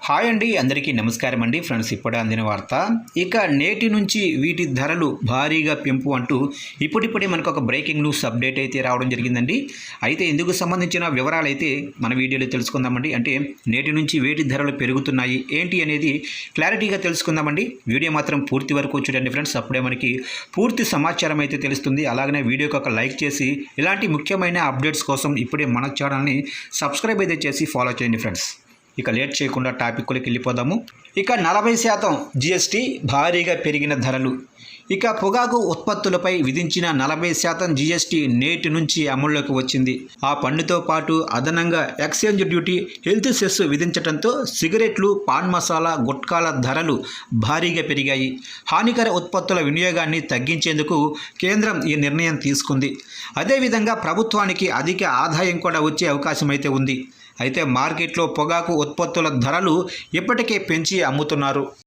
Hi అండి, అందరికీ నమస్కారం అండి. ఫ్రెండ్స్, ఇప్పుడే అందిన వార్త. ఇక నేటి నుంచి వీటి ధరలు భారీగా పెంపు అంటూ ఇప్పుడిప్పుడే మనకు ఒక బ్రేకింగ్ న్యూస్ అప్డేట్ అయితే రావడం జరిగిందండి. అయితే ఇందుకు సంబంధించిన వివరాలు అయితే మన వీడియోలో తెలుసుకుందామండి. అంటే నేటి నుంచి వేటి ధరలు పెరుగుతున్నాయి ఏంటి అనేది క్లారిటీగా తెలుసుకుందామండి. వీడియో మాత్రం పూర్తి వరకు చూడండి ఫ్రెండ్స్, అప్పుడే మనకి పూర్తి సమాచారం అయితే తెలుస్తుంది. అలాగనే వీడియోకి ఒక లైక్ చేసి ఇలాంటి ముఖ్యమైన అప్డేట్స్ కోసం ఇప్పుడే మన ఛానల్ని సబ్స్క్రైబ్ అయితే చేసి ఫాలో చేయండి ఫ్రెండ్స్. ఇక లేట్ చేయకుండా టాపిక్లోకి వెళ్ళిపోదాము. ఇక 40% జిఎస్టీ భారీగా పెరిగిన ధరలు. ఇక పొగాకు ఉత్పత్తులపై విధించిన 40% జిఎస్టీ నేటి నుంచి అమల్లోకి వచ్చింది. ఆ పన్నుతో పాటు అదనంగా ఎక్స్చేంజ్ డ్యూటీ, హెల్త్ సెస్ విధించడంతో సిగరెట్లు, పాన్ మసాలా, గుట్కాల ధరలు భారీగా పెరిగాయి. హానికర ఉత్పత్తుల వినియోగాన్ని తగ్గించేందుకు కేంద్రం ఈ నిర్ణయం తీసుకుంది. అదేవిధంగా ప్రభుత్వానికి అధిక ఆదాయం కూడా వచ్చే అవకాశం అయితే ఉంది. అయితే మార్కెట్లో పొగాకు ఉత్పత్తుల ధరలు ఇప్పటికే పెంచి అమ్ముతున్నారు.